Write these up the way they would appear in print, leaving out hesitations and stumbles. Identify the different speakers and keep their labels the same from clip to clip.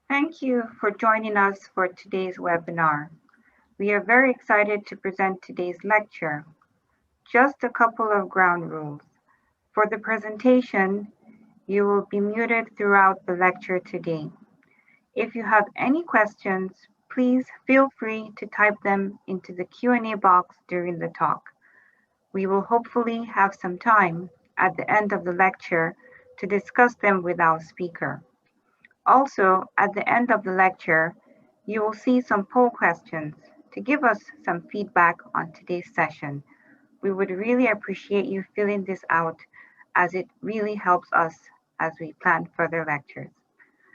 Speaker 1: Thank you for joining us for today's webinar. We are very excited to present today's lecture. Just a couple of ground rules. For the presentation, you will be muted throughout the lecture today. If you have any questions, please feel free to type them into the Q&A box during the talk. We will hopefully have some time at the end of the lecture to discuss them with our speaker. Also, at the end of the lecture, you will see some poll questions to give us some feedback on today's session. We would really appreciate you filling this out as it really helps us as we plan further lectures.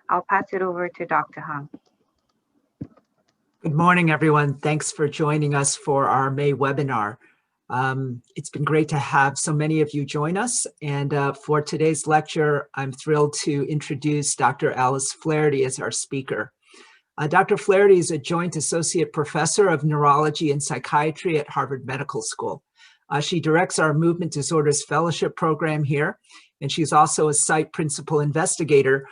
Speaker 1: I'll pass it over to Dr. Hung.
Speaker 2: Good morning, everyone. Thanks for joining us for our May webinar. It's been great to have so many of you join us. And for today's lecture, I'm thrilled to introduce Dr. Alice Flaherty as our speaker. Dr. Flaherty is a Joint Associate Professor of Neurology and Psychiatry at Harvard Medical School. She directs our Movement Disorders Fellowship program here, and she's also a site principal investigator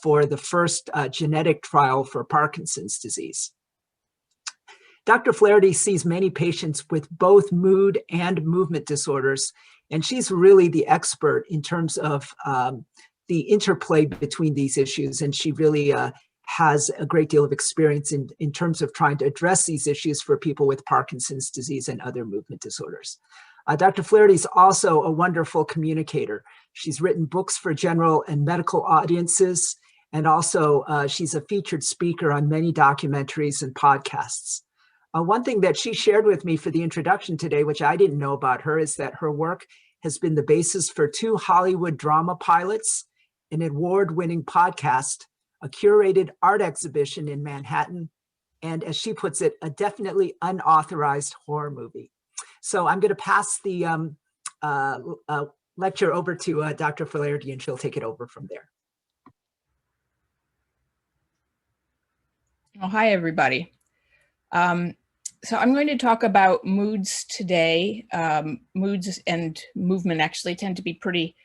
Speaker 2: for the first genetic trial for Parkinson's disease. Dr. Flaherty sees many patients with both mood and movement disorders, and she's really the expert in terms of the interplay between these issues, and she really has a great deal of experience in terms of trying to address these issues for people with Parkinson's disease and other movement disorders. Dr. Flaherty is also a wonderful communicator. She's written books for general and medical audiences, and also she's a featured speaker on many documentaries and podcasts. One thing that she shared with me for the introduction today, which I didn't know about her, is that her work has been the basis for 2 Hollywood drama pilots, an award-winning podcast, a curated art exhibition in Manhattan, and as she puts it, a definitely unauthorized horror movie. So I'm going to pass the lecture over to Dr. Flaherty, and she'll take it over from there.
Speaker 3: Well, hi, everybody. So I'm going to talk about moods today. Moods and movement actually tend to be pretty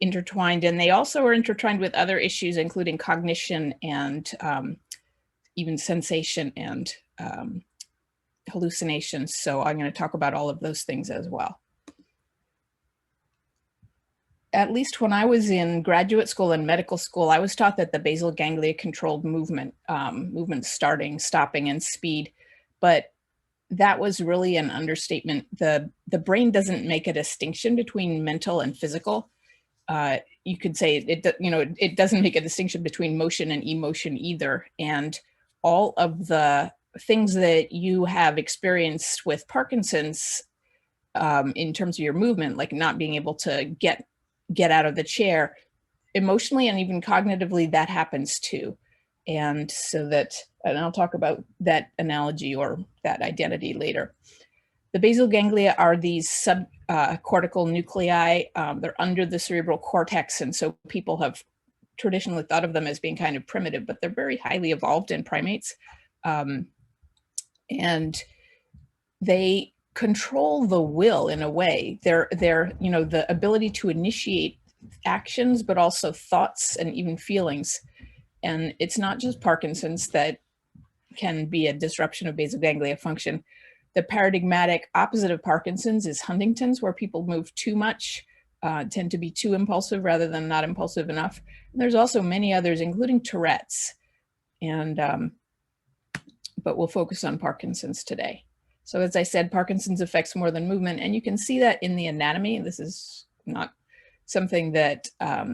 Speaker 3: intertwined, and they also are intertwined with other issues, including cognition and even sensation and hallucinations. So I'm going to talk about all of those things as well. At least when I was in graduate school and medical school, I was taught that the basal ganglia controlled movement, movement starting, stopping, and speed. But that was really an understatement. The brain doesn't make a distinction between mental and physical. You could say it doesn't make a distinction between motion and emotion either. And all of the things that you have experienced with Parkinson's in terms of your movement, like not being able to get out of the chair, emotionally and even cognitively, that happens too. And so and I'll talk about that analogy or that identity later. The basal ganglia are these subcortical nuclei. They're under the cerebral cortex, and so people have traditionally thought of them as being kind of primitive, but they're very highly evolved in primates. And they control the will in a way. They're the ability to initiate actions, but also thoughts and even feelings. And it's not just Parkinson's that can be a disruption of basal ganglia function. The paradigmatic opposite of Parkinson's is Huntington's, where people move too much, tend to be too impulsive rather than not impulsive enough. And there's also many others, including Tourette's. And but we'll focus on Parkinson's today. So as I said, Parkinson's affects more than movement, and you can see that in the anatomy. This is not something that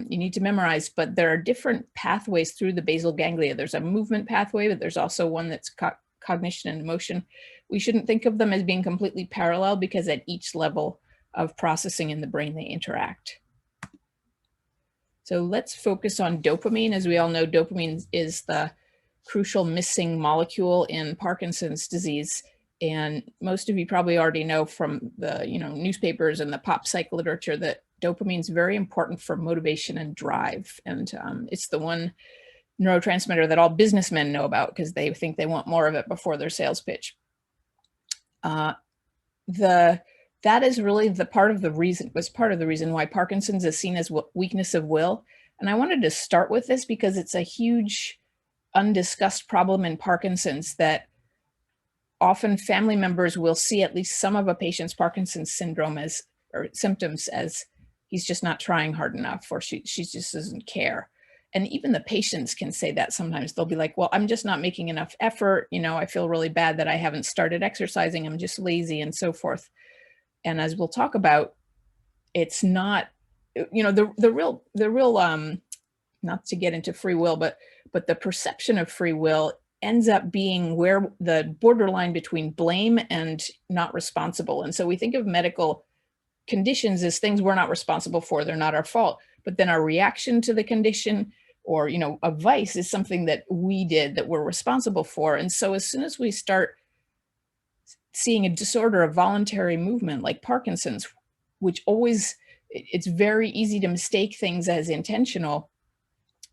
Speaker 3: you need to memorize, but there are different pathways through the basal ganglia. There's a movement pathway, but there's also one that's cognition and emotion. We shouldn't think of them as being completely parallel because at each level of processing in the brain, they interact. So let's focus on dopamine. As we all know, dopamine is the crucial missing molecule in Parkinson's disease. And most of you probably already know from the newspapers and the pop psych literature that dopamine is very important for motivation and drive. And it's the one neurotransmitter that all businessmen know about because they think they want more of it before their sales pitch. That is really part of the reason why Parkinson's is seen as weakness of will. And I wanted to start with this because it's a huge undiscussed problem in Parkinson's that often family members will see at least some of a patient's Parkinson's syndrome as, or symptoms as, he's just not trying hard enough, or she just doesn't care. And even the patients can say that sometimes. They'll be like, well, I'm just not making enough effort. You know, I feel really bad that I haven't started exercising. I'm just lazy and so forth. And as we'll talk about, it's not, you know, the real, not to get into free will, but the perception of free will ends up being where the borderline between blame and not responsible. And so we think of medical conditions as things we're not responsible for. They're not our fault. But then our reaction to the condition, or, you know, a vice, is something that we did that we're responsible for. And so as soon as we start seeing a disorder of voluntary movement like Parkinson's, which always, it's very easy to mistake things as intentional,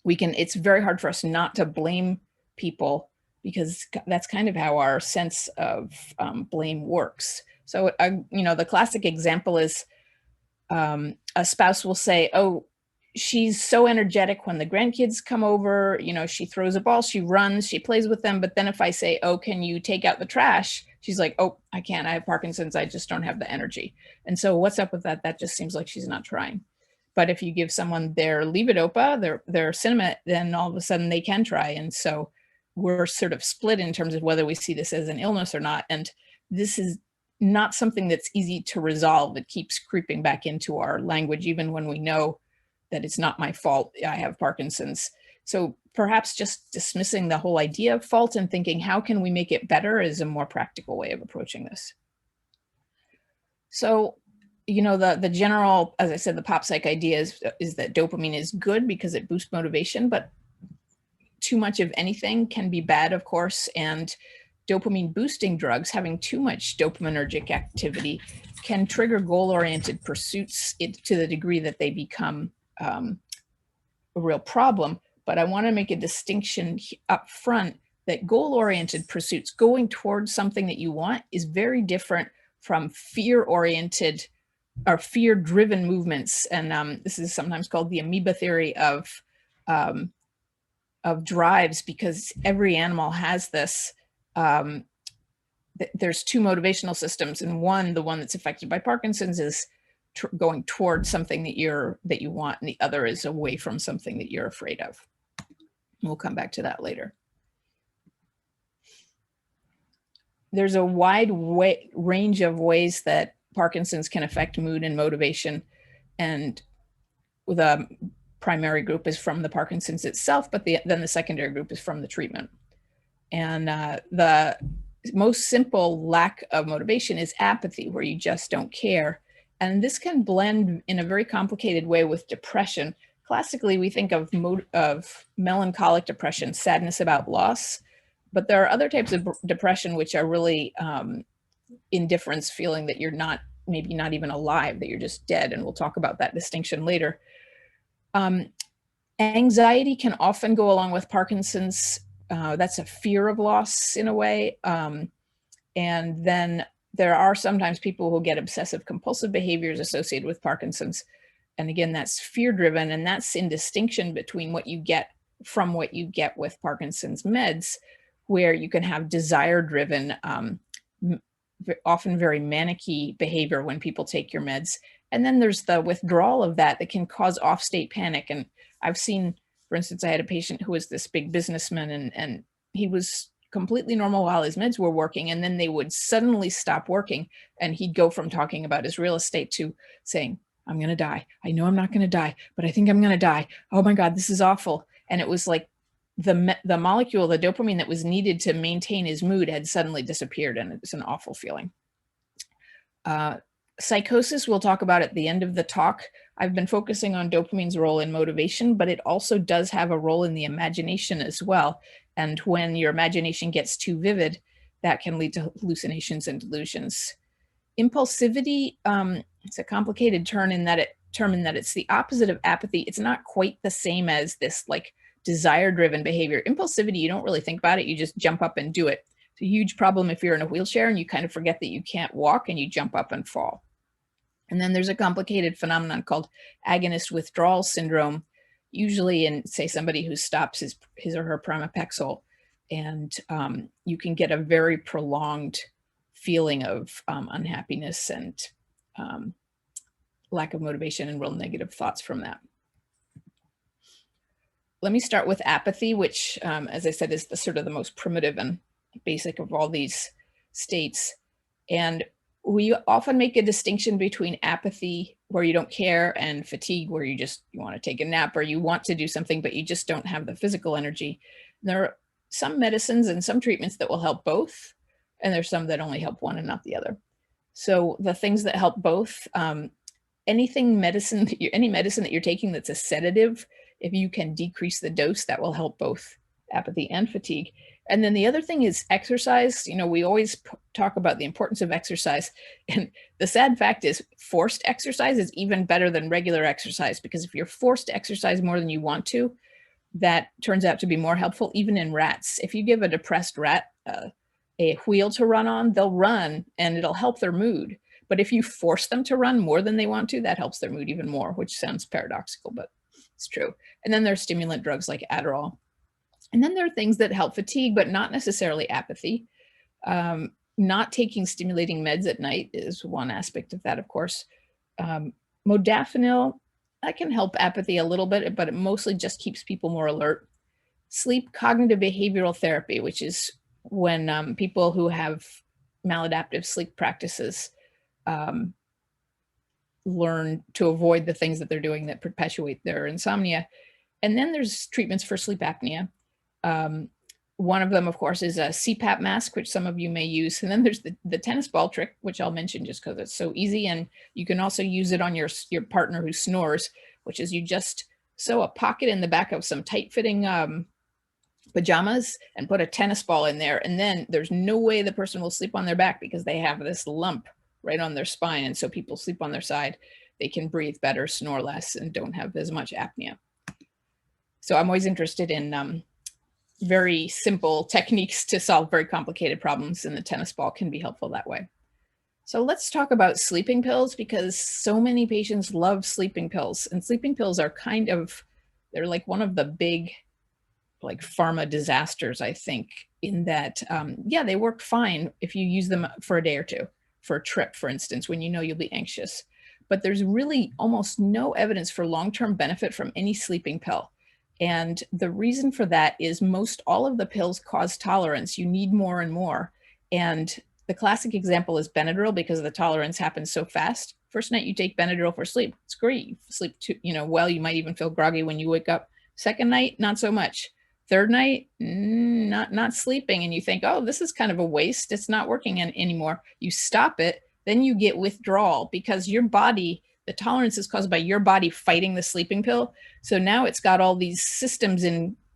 Speaker 3: it's very hard for us not to blame people, because that's kind of how our sense of blame works. So, you know, the classic example is a spouse will say, oh, she's so energetic when the grandkids come over, you know, she throws a ball, she runs, she plays with them. But then if I say, oh, can you take out the trash? She's like, oh, I can't, I have Parkinson's, I just don't have the energy. And so what's up with that? That just seems like she's not trying. But if you give someone their levodopa, their cinema, then all of a sudden they can try. And so we're sort of split in terms of whether we see this as an illness or not. And this is not something that's easy to resolve. It keeps creeping back into our language, even when we know that it's not my fault, I have Parkinson's. So perhaps just dismissing the whole idea of fault and thinking, how can we make it better, is a more practical way of approaching this. So, you know, the general, as I said, the pop psych idea is that dopamine is good because it boosts motivation, but too much of anything can be bad, of course. And dopamine boosting drugs, having too much dopaminergic activity, can trigger goal-oriented pursuits to the degree that they become a real problem. But I want to make a distinction up front that goal-oriented pursuits, going towards something that you want, is very different from fear-oriented or fear-driven movements. And this is sometimes called the amoeba theory of drives, because every animal has this. There's two motivational systems, and the one that's affected by Parkinson's is going towards something that you want, and the other is away from something that you're afraid of. We'll come back to that later. There's a wide range of ways that Parkinson's can affect mood and motivation, and the primary group is from the Parkinson's itself, but then the secondary group is from the treatment. And the most simple lack of motivation is apathy, where you just don't care. And this can blend in a very complicated way with depression. Classically, we think of melancholic depression, sadness about loss, but there are other types of depression which are really indifference, feeling that you're maybe not even alive, that you're just dead. And we'll talk about that distinction later. Anxiety can often go along with Parkinson's. That's a fear of loss in a way. And then there are sometimes people who get obsessive compulsive behaviors associated with Parkinson's. And again, that's fear driven, and that's in distinction between what you get with Parkinson's meds, where you can have desire driven, often very manic-y behavior when people take your meds. And then there's the withdrawal of that can cause off-state panic. And I've seen, for instance, I had a patient who was this big businessman, and he was completely normal while his meds were working, and then they would suddenly stop working, and he'd go from talking about his real estate to saying, I'm going to die. I know I'm not going to die, but I think I'm going to die. Oh my God, this is awful. And it was like the molecule, the dopamine that was needed to maintain his mood had suddenly disappeared, and it's an awful feeling. Psychosis, we'll talk about at the end of the talk. I've been focusing on dopamine's role in motivation, but it also does have a role in the imagination as well. And when your imagination gets too vivid, that can lead to hallucinations and delusions. Impulsivity, it's a complicated term in that it's the opposite of apathy. It's not quite the same as this like desire-driven behavior. Impulsivity, you don't really think about it, you just jump up and do it. It's a huge problem if you're in a wheelchair and you kind of forget that you can't walk and you jump up and fall. And then there's a complicated phenomenon called agonist withdrawal syndrome, usually in, say, somebody who stops his or her pramipexole, and you can get a very prolonged feeling of unhappiness and lack of motivation and real negative thoughts from that. Let me start with apathy, which, as I said, is the sort of the most primitive and basic of all these states. And we often make a distinction between apathy, where you don't care, and fatigue, where you want to take a nap, or you want to do something, but you just don't have the physical energy. There are some medicines and some treatments that will help both, and there's some that only help one and not the other. So the things that help both, any medicine that you're taking that's a sedative, if you can decrease the dose, that will help both apathy and fatigue. And then the other thing is exercise. We always talk about the importance of exercise. And the sad fact is forced exercise is even better than regular exercise, because if you're forced to exercise more than you want to, that turns out to be more helpful, even in rats. If you give a depressed rat a wheel to run on, they'll run and it'll help their mood. But if you force them to run more than they want to, that helps their mood even more, which sounds paradoxical, but it's true. And then there's stimulant drugs like Adderall. And then there are things that help fatigue, but not necessarily apathy. Not taking stimulating meds at night is one aspect of that, of course. Modafinil, that can help apathy a little bit, but it mostly just keeps people more alert. Sleep cognitive behavioral therapy, which is when people who have maladaptive sleep practices learn to avoid the things that they're doing that perpetuate their insomnia. And then there's treatments for sleep apnea. One of them, of course, is a CPAP mask, which some of you may use. And then there's the tennis ball trick, which I'll mention just because it's so easy. And you can also use it on your partner who snores, which is you just sew a pocket in the back of some tight-fitting pajamas and put a tennis ball in there. And then there's no way the person will sleep on their back, because they have this lump right on their spine. And so people sleep on their side. They can breathe better, snore less, and don't have as much apnea. So I'm always interested in very simple techniques to solve very complicated problems, and the tennis ball can be helpful that way. So let's talk about sleeping pills, because so many patients love sleeping pills, and sleeping pills are they're like one of the big like pharma disasters, I think, in that, yeah, they work fine if you use them for a day or two, for a trip, for instance, when you know you'll be anxious. But there's really almost no evidence for long-term benefit from any sleeping pill. And the reason for that is most all of the pills cause tolerance. You need more and more. And the classic example is Benadryl, because the tolerance happens so fast. First night you take Benadryl for sleep, it's great. You sleep well, you might even feel groggy when you wake up. Second night, not so much. Third night, not sleeping, and you think, oh, this is kind of a waste. It's not working anymore. You stop it, then you get withdrawal, because your body, the tolerance is caused by your body fighting the sleeping pill. So now it's got all these systems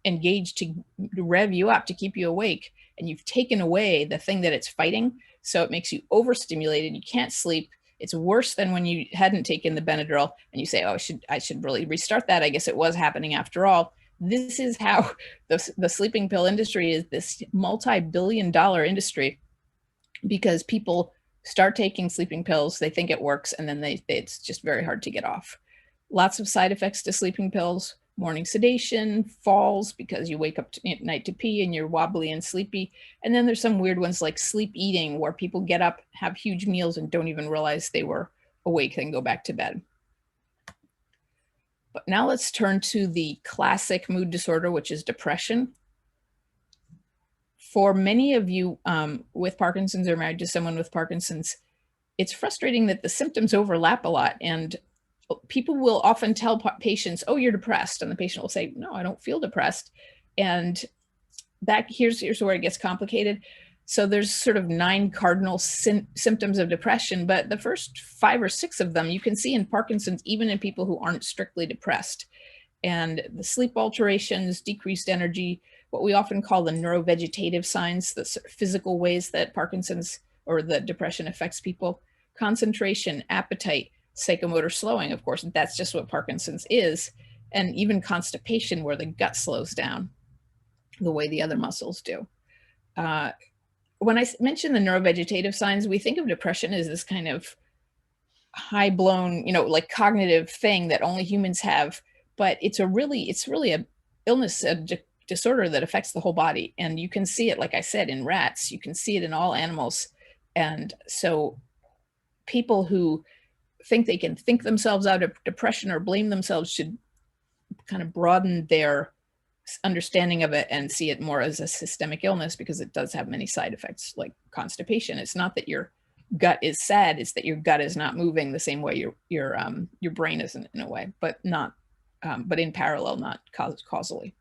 Speaker 3: engaged to rev you up, to keep you awake, and you've taken away the thing that it's fighting. So it makes you overstimulated. You can't sleep. It's worse than when you hadn't taken the Benadryl, and you say, oh, I should really restart that. I guess it was happening after all. This is how the sleeping pill industry is this multi-billion-dollar industry, because people start taking sleeping pills, they think it works, and then it's just very hard to get off. Lots of side effects to sleeping pills: morning sedation, falls because you wake up at night to pee and you're wobbly and sleepy. And then there's some weird ones like sleep eating, where people get up, have huge meals, and don't even realize they were awake, then go back to bed. But now let's turn to the classic mood disorder, which is depression. For many of you with Parkinson's or married to someone with Parkinson's, it's frustrating that the symptoms overlap a lot. And people will often tell patients, oh, you're depressed. And the patient will say, no, I don't feel depressed. And here's where it gets complicated. So there's sort of 9 cardinal symptoms of depression, but the first 5 or 6 of them you can see in Parkinson's, even in people who aren't strictly depressed. And the sleep alterations, decreased energy, what we often call the neurovegetative signs, the physical ways that Parkinson's or the depression affects people: concentration, appetite, psychomotor slowing. Of course, that's just what Parkinson's is. And even constipation, where the gut slows down the way the other muscles do. When I mention the neurovegetative signs, we think of depression as this kind of high blown, like cognitive thing that only humans have. but it's really a illness, a disorder that affects the whole body. And you can see it, like I said, in rats, you can see it in all animals. And so people who think they can think themselves out of depression or blame themselves should kind of broaden their understanding of it and see it more as a systemic illness, because it does have many side effects like constipation. It's not that your gut is sad, it's that your gut is not moving the same way your brain isn't, in a way, but in parallel, not causally.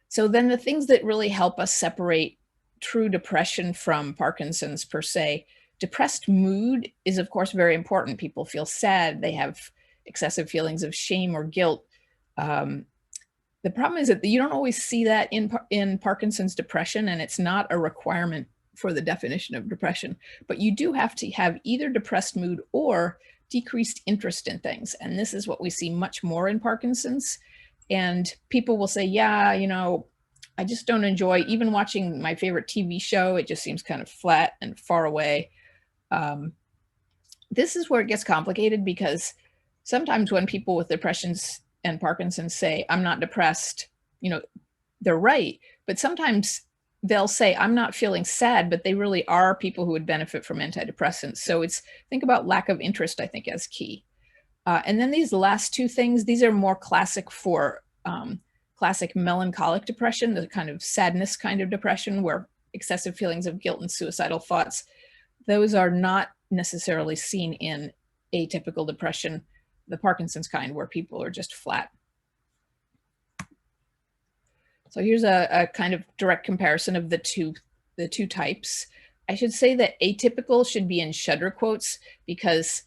Speaker 3: So then the things that really help us separate true depression from Parkinson's per se, depressed mood is of course very important. People feel sad, they have excessive feelings of shame or guilt. The problem is that you don't always see that in Parkinson's depression, and it's not a requirement for the definition of depression, but you do have to have either depressed mood or decreased interest in things. And this is what we see much more in Parkinson's. And people will say, yeah, you know, I just don't enjoy even watching my favorite TV show. It just seems kind of flat and far away. This is where it gets complicated, because sometimes when people with depressions and Parkinson's say, I'm not depressed, you know, they're right. But sometimes they'll say, I'm not feeling sad, but they really are people who would benefit from antidepressants. So think about lack of interest, I think, as key. And then these last two things, these are more classic for classic melancholic depression, the kind of sadness kind of depression where excessive feelings of guilt and suicidal thoughts. Those are not necessarily seen in atypical depression, the Parkinson's kind, where people are just flat. So here's a kind of direct comparison of the two types. I should say that atypical should be in shudder quotes, because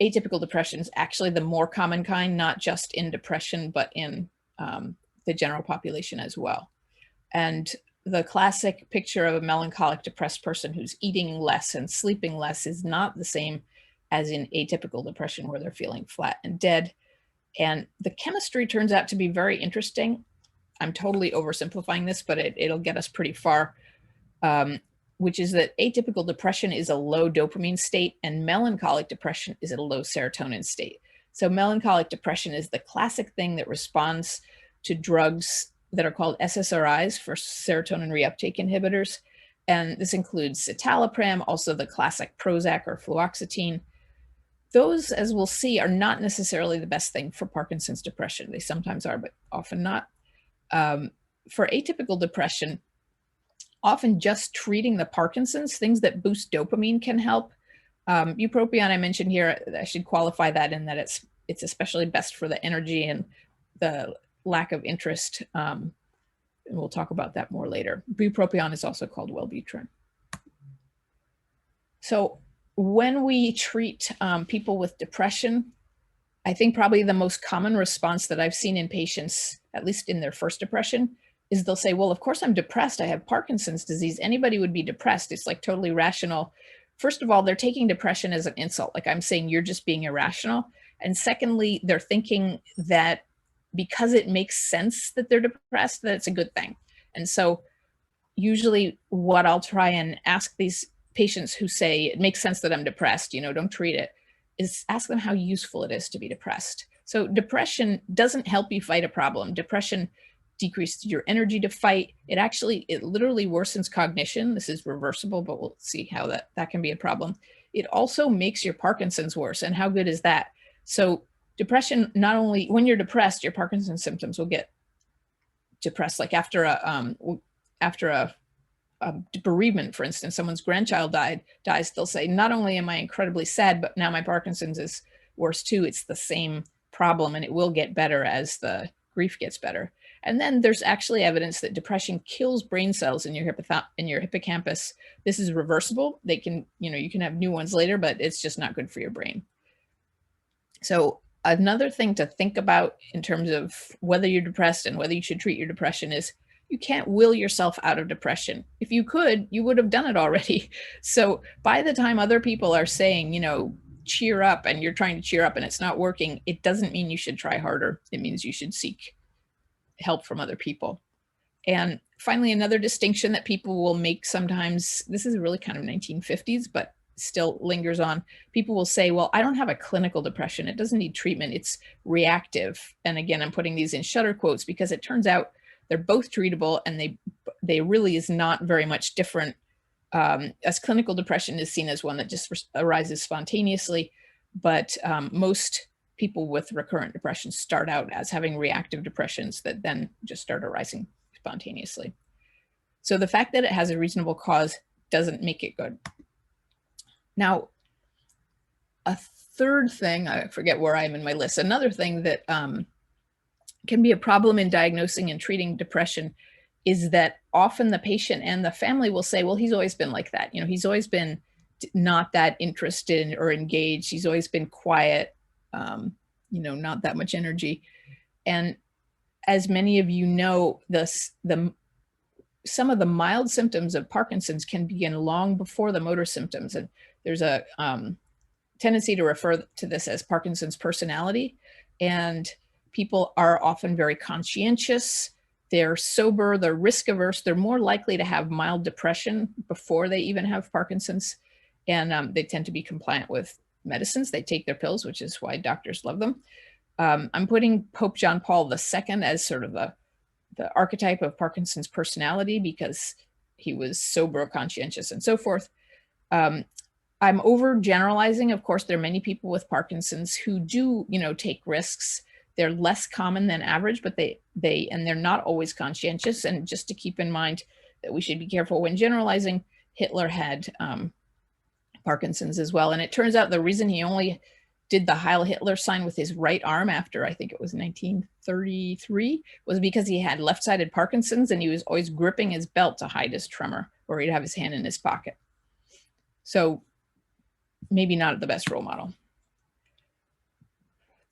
Speaker 3: atypical depression is actually the more common kind, not just in depression, but in the general population as well. And the classic picture of a melancholic depressed person who's eating less and sleeping less is not the same as in atypical depression, where they're feeling flat and dead. And the chemistry turns out to be very interesting. I'm totally oversimplifying this, but it'll get us pretty far, which is that atypical depression is a low dopamine state and melancholic depression is a low serotonin state. So melancholic depression is the classic thing that responds to drugs that are called SSRIs, for serotonin reuptake inhibitors. And this includes citalopram, also the classic Prozac or fluoxetine. Those, as we'll see, are not necessarily the best thing for Parkinson's depression. They sometimes are, but often not. For atypical depression, often just treating the Parkinson's, things that boost dopamine, can help. Bupropion I mentioned here, I should qualify that in that it's especially best for the energy and the lack of interest. And we'll talk about that more later. Bupropion is also called Wellbutrin. So when we treat people with depression, I think probably the most common response that I've seen in patients, at least in their first depression, is they'll say, well, of course I'm depressed. I have Parkinson's disease. Anybody would be depressed. It's like totally rational. First of all, they're taking depression as an insult. Like I'm saying, you're just being irrational. And secondly, they're thinking that because it makes sense that they're depressed, that it's a good thing. And so usually what I'll try and ask these patients who say, it makes sense that I'm depressed, you know, don't treat it, is ask them how useful it is to be depressed. So depression doesn't help you fight a problem. Depression decreases your energy to fight. It literally worsens cognition. This is reversible, but we'll see how that can be a problem. It also makes your Parkinson's worse. And how good is that? So depression, not only when you're depressed, your Parkinson's symptoms will get depressed. Like after a bereavement, for instance, someone's grandchild dies, they'll say, not only am I incredibly sad, but now my Parkinson's is worse too. It's the same problem, and it will get better as the grief gets better. And then there's actually evidence that depression kills brain cells in your hippocampus. This is reversible. They can, you can have new ones later, but it's just not good for your brain. So another thing to think about in terms of whether you're depressed and whether you should treat your depression is you can't will yourself out of depression. If you could, you would have done it already. So by the time other people are saying, cheer up, and you're trying to cheer up and it's not working, it doesn't mean you should try harder. It means you should seek help from other people. And finally, another distinction that people will make sometimes, this is really kind of 1950s, but still lingers on. People will say, well, I don't have a clinical depression. It doesn't need treatment. It's reactive. And again, I'm putting these in shutter quotes because it turns out they're both treatable, and they really is not very much different. As clinical depression is seen as one that just arises spontaneously, but most people with recurrent depression start out as having reactive depressions that then just start arising spontaneously. So the fact that it has a reasonable cause doesn't make it good. Now, a third thing, I forget where I am in my list, another thing that can be a problem in diagnosing and treating depression is that often the patient and the family will say, well, he's always been like that. You know, he's always been not that interested or engaged. He's always been quiet, you know, not that much energy. And as many of you know, some of the mild symptoms of Parkinson's can begin long before the motor symptoms. And there's a tendency to refer to this as Parkinson's personality. And people are often very conscientious. They're sober, they're risk averse. They're more likely to have mild depression before they even have Parkinson's. And they tend to be compliant with medicines. They take their pills, which is why doctors love them. I'm putting Pope John Paul II as sort of the archetype of Parkinson's personality because he was sober, conscientious, and so forth. I'm overgeneralizing. Of course, there are many people with Parkinson's who do, you know, take risks. They're less common than average, but they're not always conscientious. And just to keep in mind that we should be careful when generalizing, Hitler had Parkinson's as well. And it turns out the reason he only did the Heil Hitler sign with his right arm after, I think it was 1933, was because he had left-sided Parkinson's and he was always gripping his belt to hide his tremor, or he'd have his hand in his pocket. So maybe not the best role model.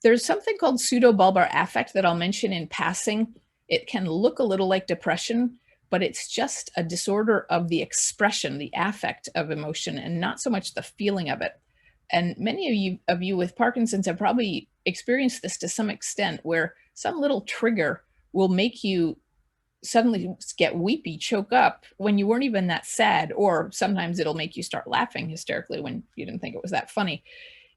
Speaker 3: There's something called pseudobulbar affect that I'll mention in passing. It can look a little like depression, but it's just a disorder of the expression, the affect of emotion, and not so much the feeling of it. And many of you with Parkinson's have probably experienced this to some extent, where some little trigger will make you suddenly get weepy, choke up when you weren't even that sad, or sometimes it'll make you start laughing hysterically when you didn't think it was that funny.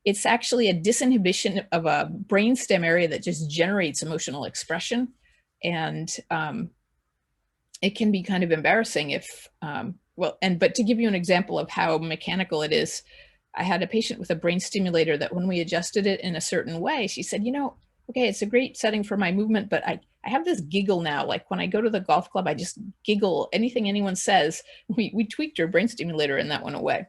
Speaker 3: It's actually a disinhibition of a brainstem area that just generates emotional expression. And it can be kind of embarrassing if, but to give you an example of how mechanical it is, I had a patient with a brain stimulator that when we adjusted it in a certain way, she said, you know, okay, it's a great setting for my movement, but I have this giggle now. Like when I go to the golf club, I just giggle. Anything anyone says, we tweaked her brain stimulator and that went away.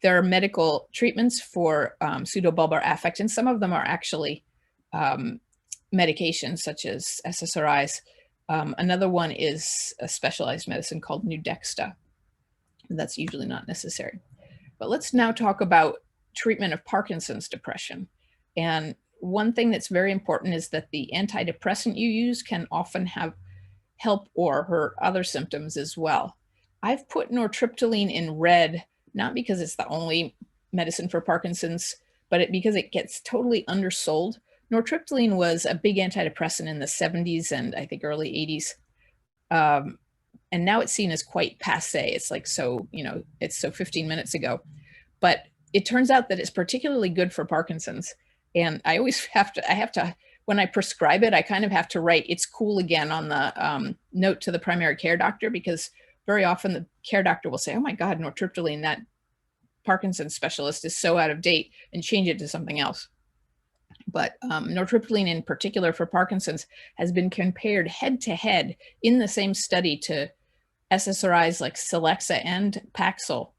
Speaker 3: There are medical treatments for pseudobulbar affect, and some of them are actually medications such as SSRIs. Another one is a specialized medicine called Nudexta. That's usually not necessary. But let's now talk about treatment of Parkinson's depression. And one thing that's very important is that the antidepressant you use can often help or hurt other symptoms as well. I've put nortriptyline in red, not because it's the only medicine for Parkinson's, but because it gets totally undersold. Nortriptyline was a big antidepressant in the 70s and I think early 80s. And now it's seen as quite passé. It's like, so, you know, it's so 15 minutes ago. But it turns out that it's particularly good for Parkinson's. And I always have to, when I prescribe it, I kind of have to write, it's cool again on the note to the primary care doctor, because very often the care doctor will say, oh my God, nortriptyline, that Parkinson's specialist is so out of date, and change it to something else. But nortriptyline in particular for Parkinson's has been compared head to head in the same study to SSRIs like Celexa and Paxil,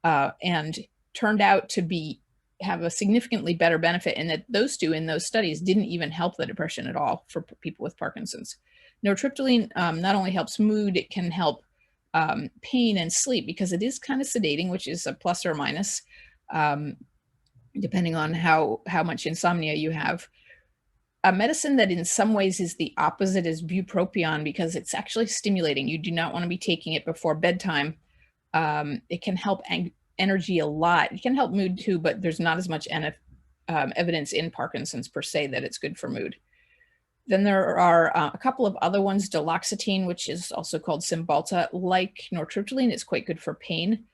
Speaker 3: and turned out to have a significantly better benefit, and that those two in those studies didn't even help the depression at all for people with Parkinson's. Nortriptyline not only helps mood, it can help pain and sleep, because it is kind of sedating, which is a plus or minus, depending on how much insomnia you have. A medicine that in some ways is the opposite is bupropion, because it's actually stimulating. You do not want to be taking it before bedtime. It can help energy a lot. It can help mood too, but there's not as much evidence in Parkinson's per se that it's good for mood. Then there are a couple of other ones, duloxetine, which is also called Cymbalta. Like nortriptyline, it's quite good for pain.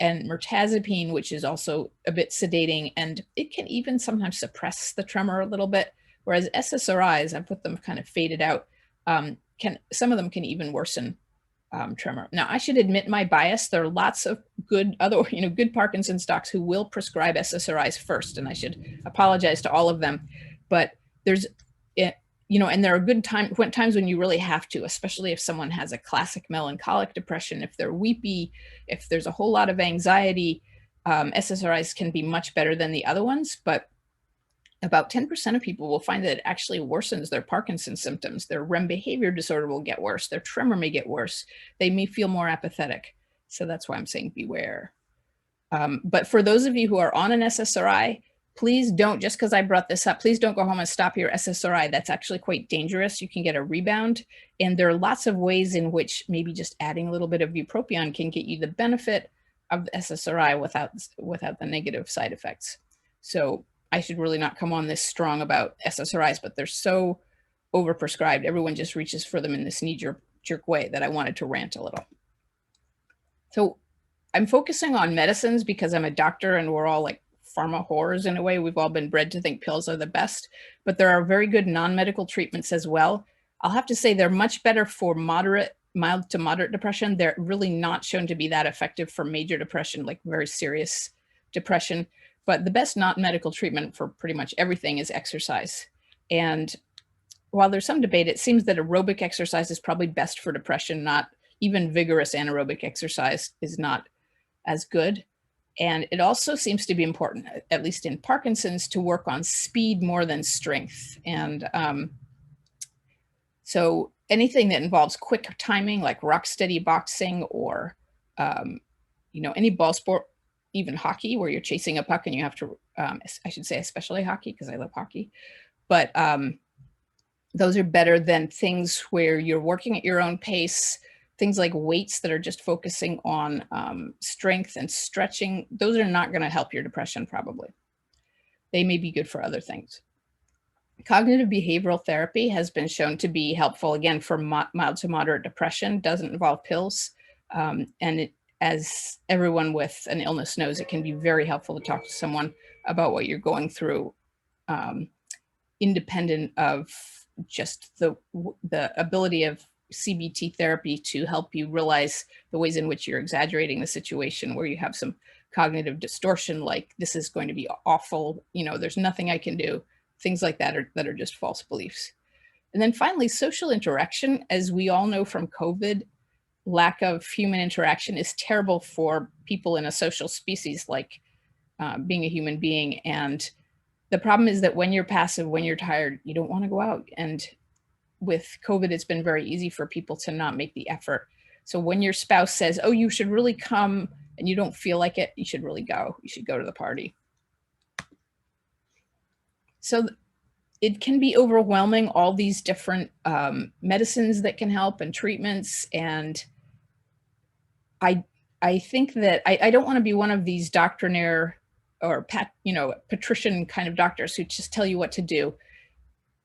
Speaker 3: and mirtazapine, which is also a bit sedating, and it can even sometimes suppress the tremor a little bit. Whereas SSRIs, I put them kind of faded out, some of them can even worsen tremor. Now, I should admit my bias. There are lots of good good Parkinson's docs who will prescribe SSRIs first, and I should apologize to all of them. But there's, and there are times when you really have to, especially if someone has a classic melancholic depression, if they're weepy, if there's a whole lot of anxiety, SSRIs can be much better than the other ones. But about 10% of people will find that it actually worsens their Parkinson's symptoms. Their REM behavior disorder will get worse. Their tremor may get worse. They may feel more apathetic. So that's why I'm saying beware. But for those of you who are on an SSRI, please don't, just because I brought this up, please don't go home and stop your SSRI. That's actually quite dangerous. You can get a rebound. And there are lots of ways in which maybe just adding a little bit of bupropion can get you the benefit of the SSRI without the negative side effects. So I should really not come on this strong about SSRIs, but they're so overprescribed. Everyone just reaches for them in this knee-jerk way that I wanted to rant a little. So I'm focusing on medicines because I'm a doctor and we're all like pharma whores in a way. We've all been bred to think pills are the best, but there are very good non-medical treatments as well. I'll have to say they're much better for mild to moderate depression. They're really not shown to be that effective for major depression, like very serious depression. But the best non-medical treatment for pretty much everything is exercise. And while there's some debate, it seems that aerobic exercise is probably best for depression. Not even vigorous anaerobic exercise is not as good. And it also seems to be important, at least in Parkinson's, to work on speed more than strength. And so anything that involves quick timing, like rock steady boxing or any ball sport, even hockey, where you're chasing a puck and you have to, I should say especially hockey, because I love hockey, but those are better than things where you're working at your own pace. Things like weights that are just focusing on strength and stretching, those are not going to help your depression probably. They may be good for other things. Cognitive behavioral therapy has been shown to be helpful, again, for mild to moderate depression. Doesn't involve pills. And as everyone with an illness knows, it can be very helpful to talk to someone about what you're going through, independent of just the ability of CBT therapy to help you realize the ways in which you're exaggerating the situation, where you have some cognitive distortion, like this is going to be awful, there's nothing I can do. Things like that are just false beliefs. And then finally, social interaction. As we all know from COVID, lack of human interaction is terrible for people in a social species like being a human being. And the problem is that when you're passive, when you're tired, you don't want to go out. And with COVID, it's been very easy for people to not make the effort. So when your spouse says, oh, you should really come, and you don't feel like it, you should really go. You should go to the party. So it can be overwhelming, all these different medicines that can help and treatments. And I think that I don't want to be one of these doctrinaire or patrician kind of doctors who just tell you what to do.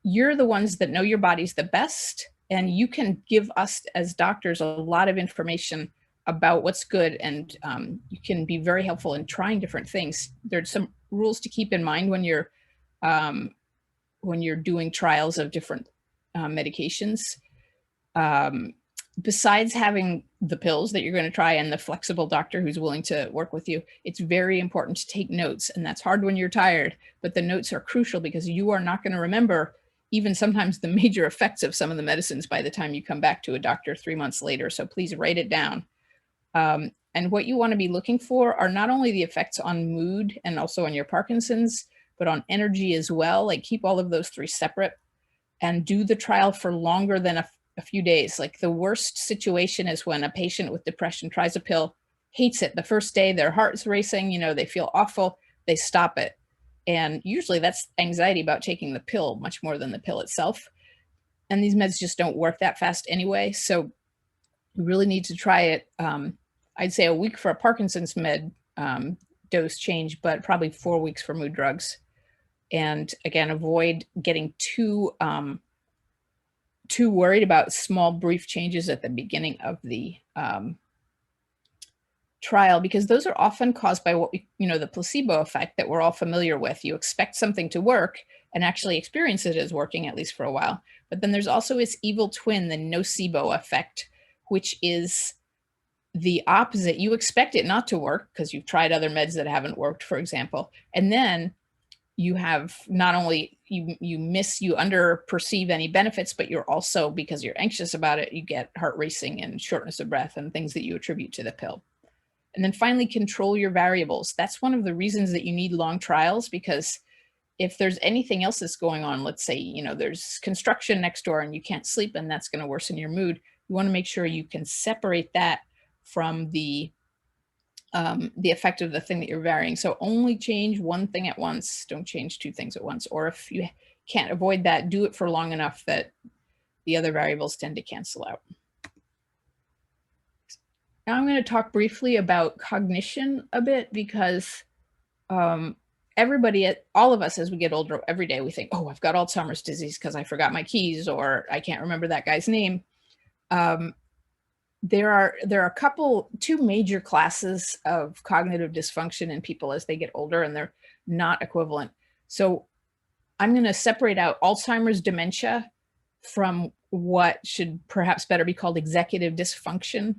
Speaker 3: You're the ones that know your bodies the best, and you can give us as doctors a lot of information about what's good, and you can be very helpful in trying different things. There's some rules to keep in mind when you're doing trials of different medications. Besides having the pills that you're going to try and the flexible doctor who's willing to work with you, it's very important to take notes. And that's hard when you're tired, but the notes are crucial because you are not going to remember even sometimes the major effects of some of the medicines by the time you come back to a doctor 3 months later. So please write it down. And what you want to be looking for are not only the effects on mood and also on your Parkinson's, but on energy as well. Like keep all of those three separate and do the trial for longer than a few days. Like the worst situation is when a patient with depression tries a pill, hates it. The first day, their heart's racing, they feel awful, they stop it. And usually that's anxiety about taking the pill much more than the pill itself. And these meds just don't work that fast anyway. So you really need to try it. I'd say a week for a Parkinson's med dose change, but probably 4 weeks for mood drugs. And again, avoid getting too worried about small, brief changes at the beginning of the trial, because those are often caused by what we, the placebo effect that we're all familiar with. You expect something to work and actually experience it as working, at least for a while. But then there's also its evil twin, the nocebo effect, which is the opposite. You expect it not to work because you've tried other meds that haven't worked, for example. And then you have not only you under perceive any benefits, but you're also, because you're anxious about it, you get heart racing and shortness of breath and things that you attribute to the pill. And then finally, control your variables. That's one of the reasons that you need long trials, because if there's anything else that's going on, let's say, there's construction next door and you can't sleep and that's going to worsen your mood, you want to make sure you can separate that from the effect of the thing that you're varying. So only change one thing at once. Don't change two things at once. Or if you can't avoid that, do it for long enough that the other variables tend to cancel out. Now I'm going to talk briefly about cognition a bit, because everybody, all of us, as we get older, every day we think, oh, I've got Alzheimer's disease because I forgot my keys, or I can't remember that guy's name. There are two major classes of cognitive dysfunction in people as they get older, and they're not equivalent. So I'm going to separate out Alzheimer's dementia from what should perhaps better be called executive dysfunction,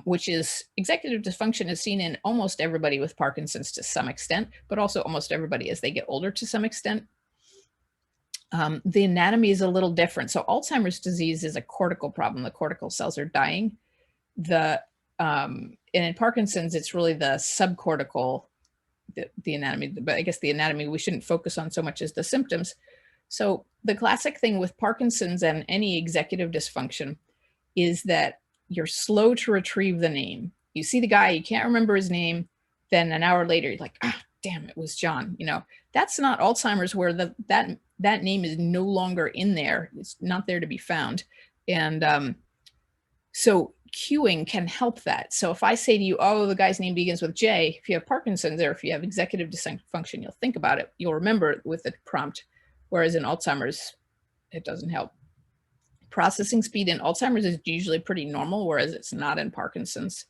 Speaker 3: which is executive dysfunction is seen in almost everybody with Parkinson's to some extent, but also almost everybody as they get older to some extent. The anatomy is a little different. So Alzheimer's disease is a cortical problem. The cortical cells are dying. And in Parkinson's, it's really the subcortical, the anatomy, but I guess the anatomy we shouldn't focus on so much as the symptoms. So the classic thing with Parkinson's and any executive dysfunction is that you're slow to retrieve the name. You see the guy, you can't remember his name. Then an hour later, you're like, damn, it was John. That's not Alzheimer's, where that name is no longer in there. It's not there to be found. And so cueing can help that. So if I say to you, oh, the guy's name begins with J, if you have Parkinson's, or if you have executive dysfunction, you'll think about it. You'll remember it with a prompt. Whereas in Alzheimer's, it doesn't help. Processing speed in Alzheimer's is usually pretty normal, whereas it's not in Parkinson's.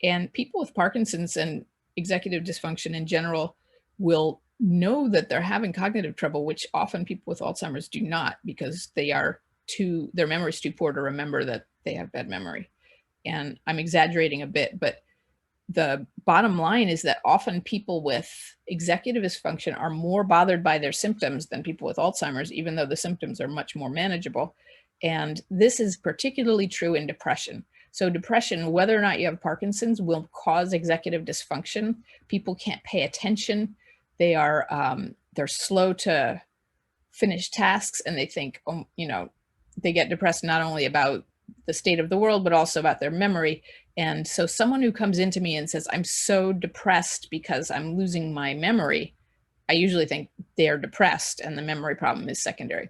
Speaker 3: And people with Parkinson's and executive dysfunction in general will know that they're having cognitive trouble, which often people with Alzheimer's do not, because their memory is too poor to remember that they have bad memory. And I'm exaggerating a bit, but the bottom line is that often people with executive dysfunction are more bothered by their symptoms than people with Alzheimer's, even though the symptoms are much more manageable. And this is particularly true in depression. So depression, whether or not you have Parkinson's, will cause executive dysfunction. People can't pay attention. They're slow to finish tasks, and they think, they get depressed not only about the state of the world, but also about their memory. And so someone who comes into me and says, I'm so depressed because I'm losing my memory, I usually think they're depressed and the memory problem is secondary.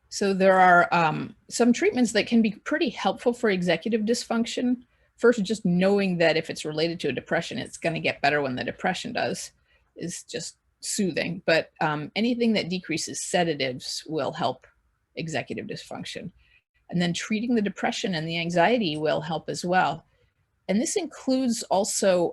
Speaker 3: So there are some treatments that can be pretty helpful for executive dysfunction. First, just knowing that if it's related to a depression, it's going to get better when the depression does, is just soothing. But anything that decreases sedatives will help executive dysfunction. And then treating the depression and the anxiety will help as well. And this includes also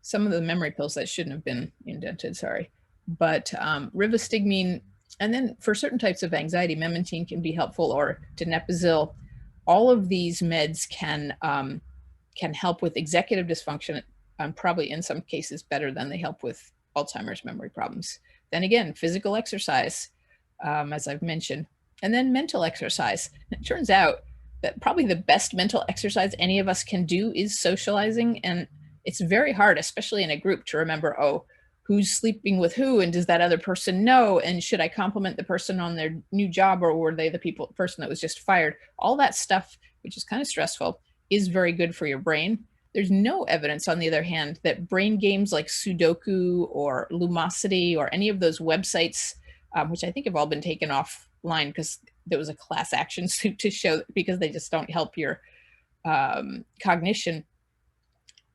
Speaker 3: some of the memory pills that shouldn't have been indented, sorry. But rivastigmine, and then for certain types of anxiety, memantine can be helpful, or donepezil. All of these meds can help with executive dysfunction, probably in some cases better than they help with Alzheimer's memory problems. Then again, physical exercise, as I've mentioned, and then mental exercise. It turns out that probably the best mental exercise any of us can do is socializing. And it's very hard, especially in a group, to remember, oh, who's sleeping with who, and does that other person know? And should I compliment the person on their new job, or were they the person that was just fired? All that stuff, which is kind of stressful, is very good for your brain. There's no evidence, on the other hand, that brain games like Sudoku or Lumosity or any of those websites, which I think have all been taken offline because there was a class action suit to show, because they just don't help your cognition.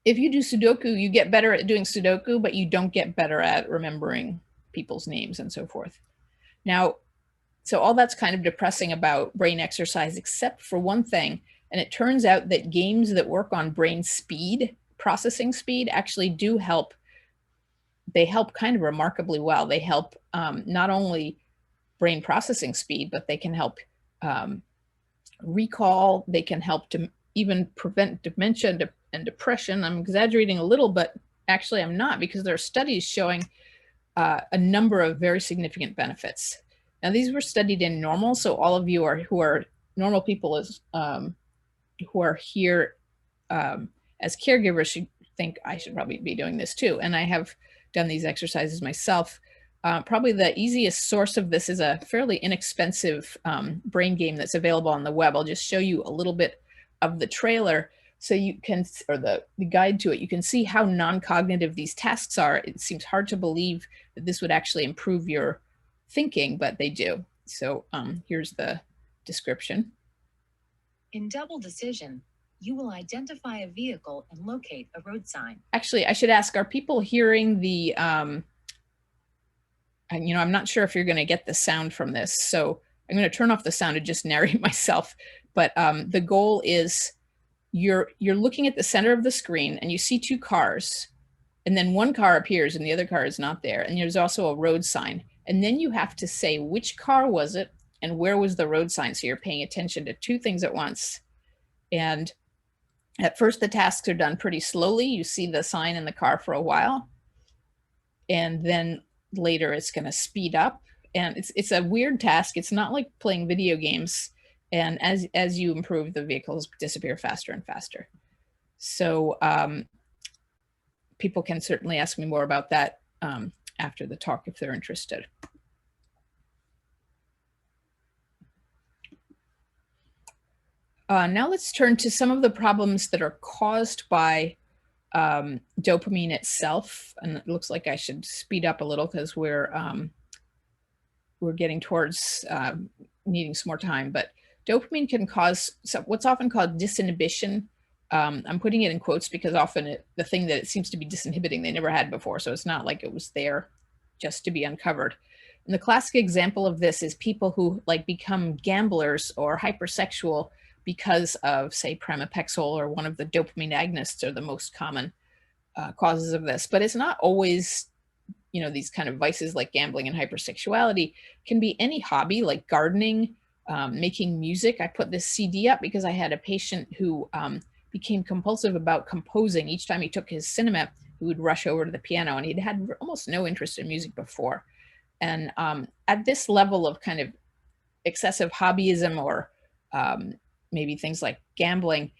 Speaker 3: If you do Sudoku, you get better at doing Sudoku, but you don't get better at remembering people's names and so forth. Now, so all that's kind of depressing about brain exercise, except for one thing, And it turns out that games that work on brain speed, processing speed, actually do help. They help kind of remarkably well. They help not only brain processing speed, but they can help recall. They can help to even prevent dementia and depression. I'm exaggerating a little, but actually I'm not, because there are studies showing a number of very significant benefits. Now, these were studied in normal, so all of you who are normal people who are here as caregivers should think I should probably be doing this too. And I have done these exercises myself. Probably the easiest source of this is a fairly inexpensive brain game that's available on the web. I'll just show you a little bit of the trailer so you can, or the guide to it. You can see how non-cognitive these tasks are. It seems hard to believe that this would actually improve your thinking, but they do. So here's the description.
Speaker 4: In Double Decision, you will identify a vehicle and locate a road sign.
Speaker 3: Actually, I should ask, are people hearing the, I'm not sure if you're going to get the sound from this, so I'm going to turn off the sound and just narrate myself. But the goal is you're looking at the center of the screen and you see two cars, and then one car appears and the other car is not there. And there's also a road sign. And then you have to say which car was it and where was the road sign. So you're paying attention to two things at once. And at first the tasks are done pretty slowly. You see the sign in the car for a while, and then later it's going to speed up. And it's a weird task. It's not like playing video games. And as you improve, the vehicles disappear faster and faster. So people can certainly ask me more about that after the talk if they're interested. Now let's turn to some of the problems that are caused by dopamine itself. And it looks like I should speed up a little because we're getting towards needing some more time. But dopamine can cause what's often called disinhibition. I'm putting it in quotes because often the thing that it seems to be disinhibiting they never had before. So it's not like it was there just to be uncovered. And the classic example of this is people who become gamblers or hypersexual because of, say, pramipexole or one of the dopamine agonists are the most common causes of this. But it's not always, these kind of vices like gambling and hypersexuality. Can be any hobby like gardening, making music. I put this CD up because I had a patient who became compulsive about composing. Each time he took his Cinemet, he would rush over to the piano, and he'd had almost no interest in music before. And at this level of kind of excessive hobbyism or maybe things like gambling,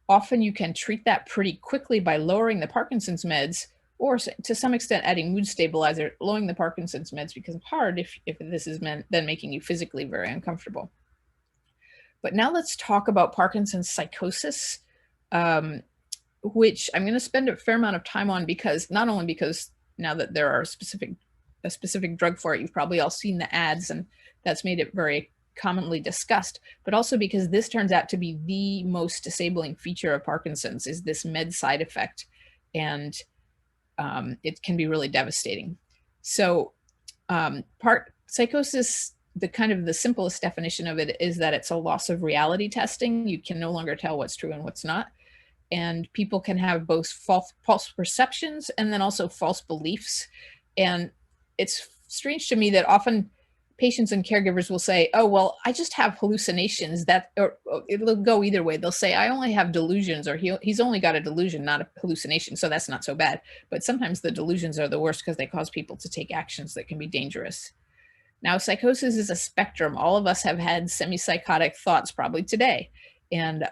Speaker 3: often you can treat that pretty quickly by lowering the Parkinson's meds, or to some extent adding mood stabilizer. Lowering the Parkinson's meds becomes hard if this is then making you physically very uncomfortable. But now let's talk about Parkinson's psychosis, which I'm going to spend a fair amount of time on, because not only because now that there are a specific drug for it, you've probably all seen the ads, and that's made it very commonly discussed, but also because this turns out to be the most disabling feature of Parkinson's, is this med side effect, and it can be really devastating. So psychosis, the simplest definition of it is that it's a loss of reality testing. You can no longer tell what's true and what's not. And people can have both false perceptions and then also false beliefs. And it's strange to me that often patients and caregivers will say, oh, well, I just have hallucinations. Or it'll go either way. They'll say, I only have delusions, or he's only got a delusion, not a hallucination, so that's not so bad. But sometimes the delusions are the worst because they cause people to take actions that can be dangerous. Now, psychosis is a spectrum. All of us have had semi-psychotic thoughts probably today. And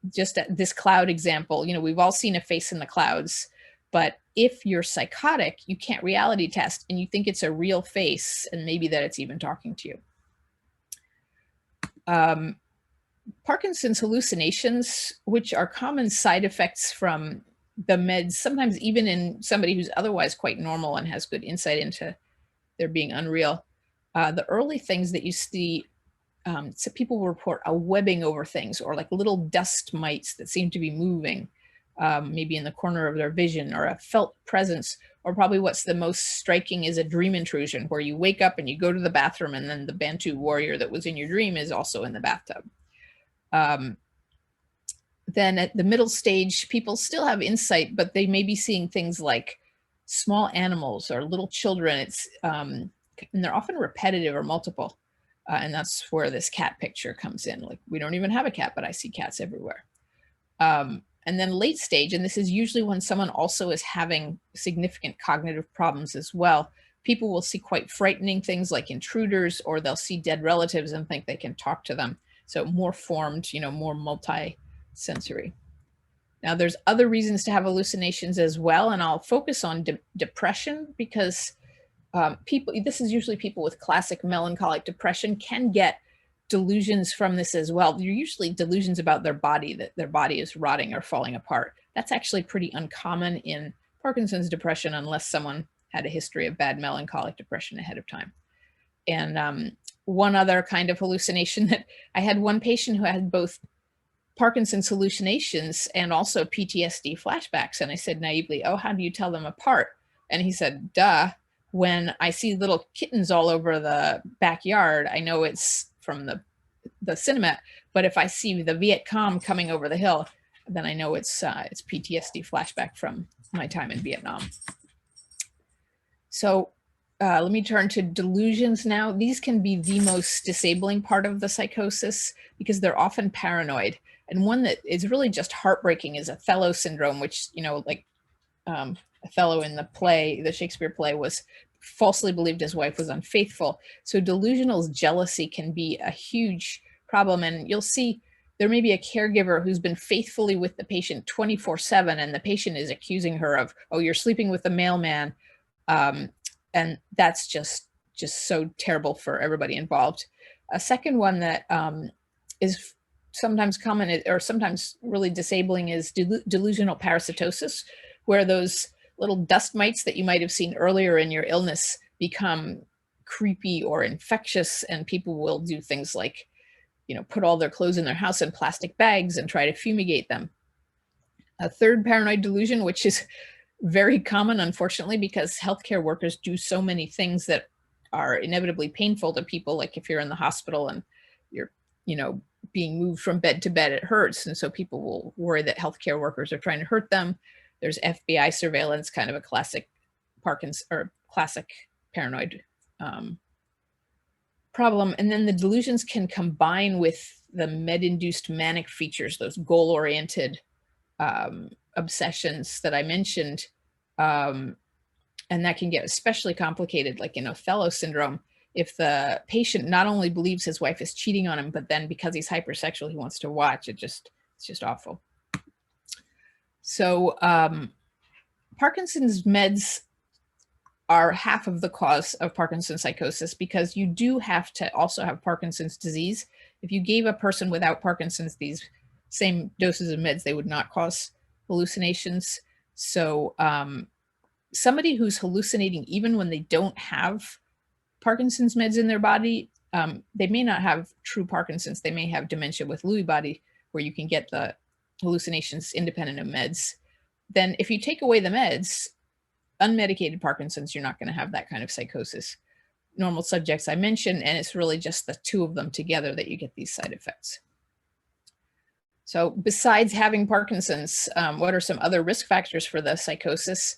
Speaker 3: just this cloud example, we've all seen a face in the clouds. But if you're psychotic, you can't reality test and you think it's a real face, and maybe that it's even talking to you. Parkinson's hallucinations, which are common side effects from the meds, sometimes even in somebody who's otherwise quite normal and has good insight into their being unreal. The early things that you see, so people will report a webbing over things, or like little dust mites that seem to be moving. Maybe in the corner of their vision, or a felt presence, or probably what's the most striking is a dream intrusion, where you wake up and you go to the bathroom and then the Bantu warrior that was in your dream is also in the bathtub. Then at the middle stage, people still have insight, but they may be seeing things like small animals or little children. And they're often repetitive or multiple. And that's where this cat picture comes in. Like, we don't even have a cat, but I see cats everywhere. And then late stage, and this is usually when someone also is having significant cognitive problems as well. People will see quite frightening things like intruders, or they'll see dead relatives and think they can talk to them. So more formed, more multi-sensory. Now there's other reasons to have hallucinations as well, and I'll focus on depression because this is usually people with classic melancholic depression can get delusions from this as well. They're usually delusions about their body, that their body is rotting or falling apart. That's actually pretty uncommon in Parkinson's depression unless someone had a history of bad melancholic depression ahead of time. And one other kind of hallucination that I had one patient who had both Parkinson's hallucinations and also PTSD flashbacks. And I said naively, "Oh, how do you tell them apart?" And he said, "Duh, when I see little kittens all over the backyard, I know it's from the cinema. But if I see the Viet Cong coming over the hill, then I know it's PTSD flashback from my time in Vietnam." So let me turn to delusions now. These can be the most disabling part of the psychosis because they're often paranoid. And one that is really just heartbreaking is Othello syndrome, which, like Othello in the Shakespeare play, was falsely believed his wife was unfaithful. So delusional jealousy can be a huge problem. And you'll see there may be a caregiver who's been faithfully with the patient 24/7, and the patient is accusing her of, "Oh, you're sleeping with the mailman." And that's just so terrible for everybody involved. A second one that is sometimes common or sometimes really disabling is delusional parasitosis, where those little dust mites that you might have seen earlier in your illness become creepy or infectious, and people will do things like, put all their clothes in their house in plastic bags and try to fumigate them. A third paranoid delusion, which is very common, unfortunately, because healthcare workers do so many things that are inevitably painful to people. Like if you're in the hospital and you're, being moved from bed to bed, it hurts. And so people will worry that healthcare workers are trying to hurt them. There's FBI surveillance, kind of a classic Parkinson or classic paranoid problem. And then the delusions can combine with the med-induced manic features, those goal-oriented obsessions that I mentioned. And that can get especially complicated, like in Othello syndrome, if the patient not only believes his wife is cheating on him, but then because he's hypersexual, he wants to watch. It's just awful. So Parkinson's meds are half of the cause of Parkinson's psychosis, because you do have to also have Parkinson's disease. If you gave a person without Parkinson's these same doses of meds, they would not cause hallucinations. So somebody who's hallucinating even when they don't have Parkinson's meds in their body, they may not have true Parkinson's. They may have dementia with Lewy body, where you can get the hallucinations independent of meds. Then if you take away the meds, unmedicated Parkinson's, you're not going to have that kind of psychosis. Normal subjects I mentioned, and it's really just the two of them together that you get these side effects. So besides having Parkinson's, what are some other risk factors for the psychosis?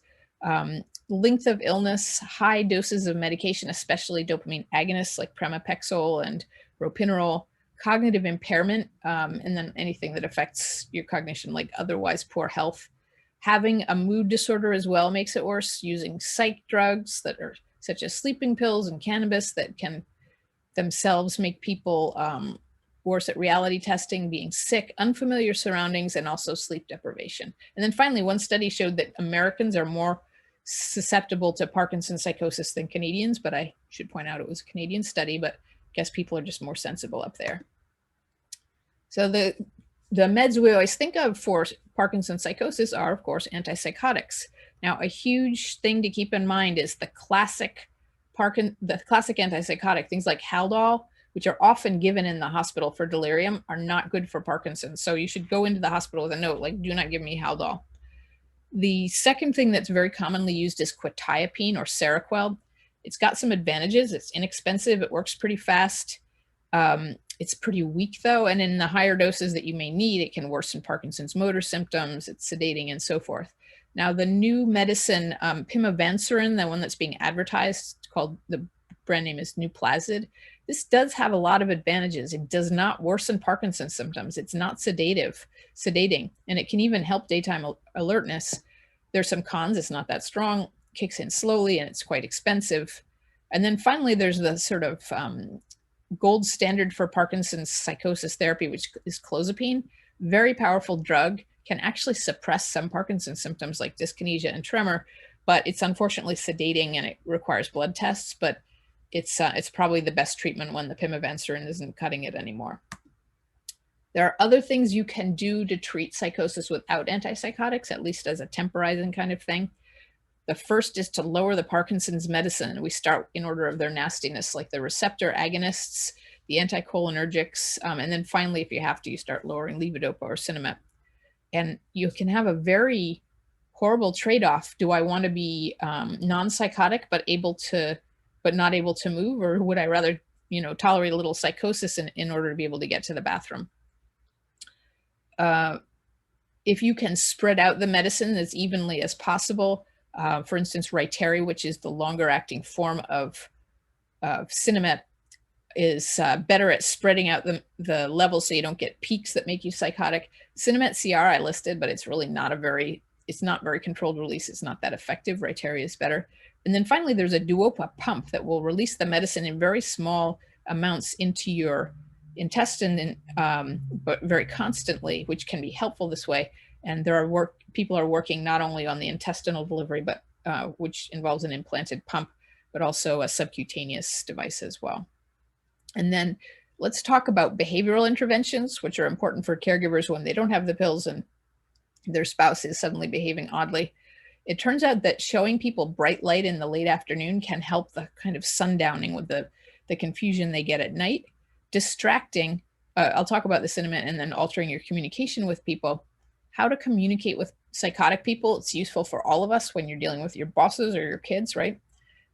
Speaker 3: Length of illness, high doses of medication, especially dopamine agonists like pramipexole and ropinirole, cognitive impairment, and then anything that affects your cognition, like otherwise poor health. Having a mood disorder as well makes it worse. Using psych drugs that are such as sleeping pills and cannabis that can themselves make people worse at reality testing, being sick, unfamiliar surroundings, and also sleep deprivation. And then finally, one study showed that Americans are more susceptible to Parkinson's psychosis than Canadians, but I should point out it was a Canadian study, but I guess people are just more sensible up there. So the meds we always think of for Parkinson's psychosis are, of course, antipsychotics. Now, a huge thing to keep in mind is the classic antipsychotic, things like Haldol, which are often given in the hospital for delirium, are not good for Parkinson's. So you should go into the hospital with a note like, do not give me Haldol. The second thing that's very commonly used is quetiapine or Seroquel. It's got some advantages. It's inexpensive. It works pretty fast. It's pretty weak though, and in the higher doses that you may need, it can worsen Parkinson's motor symptoms, it's sedating and so forth. Now the new medicine, pimavanserin, the one that's being advertised, called, the brand name is Nuplazid. This does have a lot of advantages. It does not worsen Parkinson's symptoms. It's not sedating, and it can even help daytime alertness. There's some cons. It's not that strong, kicks in slowly, and it's quite expensive. And then finally, there's the sort of gold standard for Parkinson's psychosis therapy, which is clozapine. Very powerful drug, can actually suppress some Parkinson's symptoms like dyskinesia and tremor, but it's unfortunately sedating and it requires blood tests, but it's probably the best treatment when the pimavanserin isn't cutting it anymore. There are other things you can do to treat psychosis without antipsychotics, at least as a temporizing kind of thing. The first is to lower the Parkinson's medicine. We start in order of their nastiness, like the receptor agonists, the anticholinergics, and then finally, if you have to, you start lowering levodopa or Sinemet. And you can have a very horrible trade-off. Do I want to be non-psychotic but not able to move, or would I rather, tolerate a little psychosis in order to be able to get to the bathroom? If you can spread out the medicine as evenly as possible, for instance, Rytary, which is the longer acting form of Sinemet, is better at spreading out the levels so you don't get peaks that make you psychotic. Sinemet CR I listed, but it's really not it's not very controlled release. It's not that effective. Rytary is better. And then finally, there's a Duopa pump that will release the medicine in very small amounts into your intestine, but very constantly, which can be helpful this way. And people are working not only on the intestinal delivery, but which involves an implanted pump, but also a subcutaneous device as well. And then let's talk about behavioral interventions, which are important for caregivers when they don't have the pills and their spouse is suddenly behaving oddly. It turns out that showing people bright light in the late afternoon can help the kind of sundowning with the confusion they get at night. Distracting, I'll talk about this in a minute, and then altering your communication with people. How to communicate with psychotic people. It's useful for all of us when you're dealing with your bosses or your kids, right?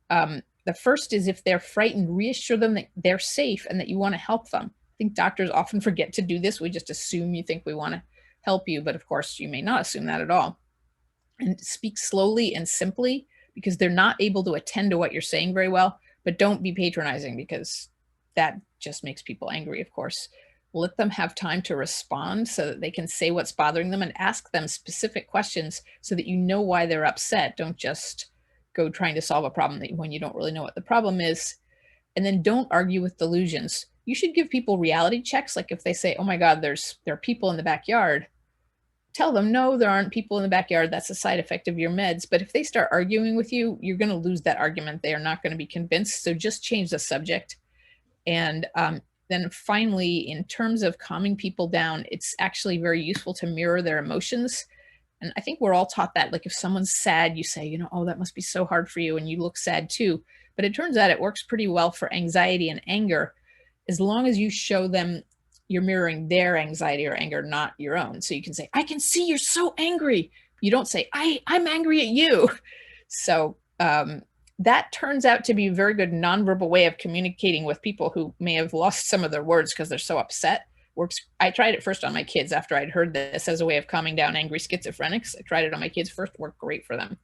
Speaker 3: The first is, if they're frightened, reassure them that they're safe and that you want to help them. I think doctors often forget to do this. We just assume you think we want to help you, but of course you may not assume that at all. And speak slowly and simply, because they're not able to attend to what you're saying very well, but don't be patronizing, because that just makes people angry, of course. Let them have time to respond so that they can say what's bothering them, and ask them specific questions so that you know why they're upset. Don't just go trying to solve a problem when you don't really know what the problem is. And then don't argue with delusions. You should give people reality checks. Like if they say, oh my God, there are people in the backyard, tell them, no, there aren't people in the backyard. That's a side effect of your meds. But if they start arguing with you, you're going to lose that argument. They are not going to be convinced. So just change the subject. And then finally, in terms of calming people down, it's actually very useful to mirror their emotions. And I think we're all taught that, like if someone's sad, you say, oh, that must be so hard for you, and you look sad too. But it turns out it works pretty well for anxiety and anger, as long as you show them you're mirroring their anxiety or anger, not your own. So you can say, I can see you're so angry. You don't say, I'm angry at you. So that turns out to be a very good nonverbal way of communicating with people who may have lost some of their words because they're so upset. Works. I tried it first on my kids after I'd heard this as a way of calming down angry schizophrenics. I tried it on my kids first. Worked great for them.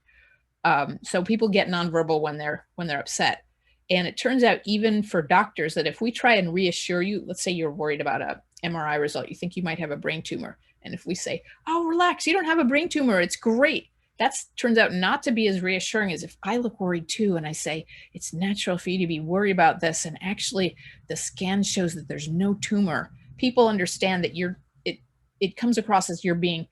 Speaker 3: So people get nonverbal when they're upset. And it turns out, even for doctors, that if we try and reassure you, let's say you're worried about a MRI result, you think you might have a brain tumor. And if we say, oh, relax, you don't have a brain tumor, it's great. That turns out not to be as reassuring as if I look worried too, and I say, it's natural for you to be worried about this, and actually the scan shows that there's no tumor. People understand that it comes across as you're being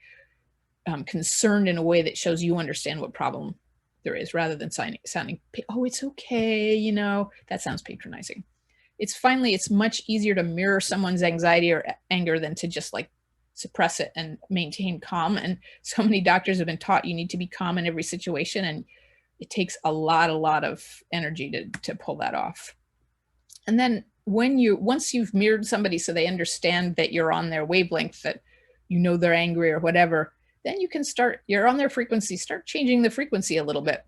Speaker 3: concerned in a way that shows you understand what problem there is, rather than sounding, oh, it's okay, that sounds patronizing. It's much easier to mirror someone's anxiety or anger than to just like suppress it and maintain calm. And so many doctors have been taught you need to be calm in every situation, and it takes a lot of energy to pull that off. And then once you've mirrored somebody so they understand that you're on their wavelength, that they're angry or whatever, then you can you're on their frequency, start changing the frequency a little bit.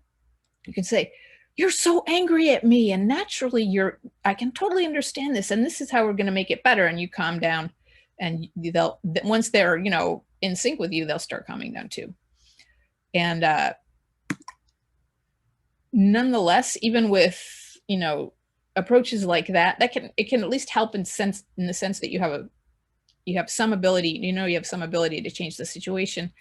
Speaker 3: You can say, you're so angry at me, and naturally I can totally understand this, and this is how we're going to make it better. And you calm down, and once they're, in sync with you, they'll start calming down too. And nonetheless, even with, approaches like that, it can at least help in the sense that you have some ability, you have some ability to change the situation.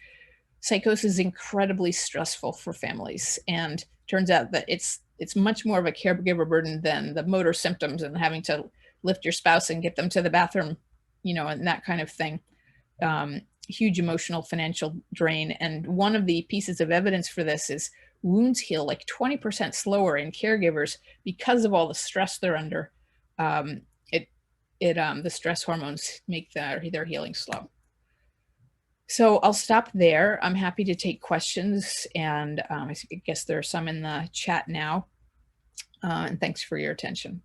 Speaker 3: Psychosis is incredibly stressful for families, and turns out that it's much more of a caregiver burden than the motor symptoms and having to lift your spouse and get them to the bathroom, and that kind of thing. Huge emotional, financial drain. And one of the pieces of evidence for this is wounds heal like 20% slower in caregivers because of all the stress they're under. The stress hormones make their healing slow. So I'll stop there. I'm happy to take questions, and I guess there are some in the chat now. And thanks for your attention.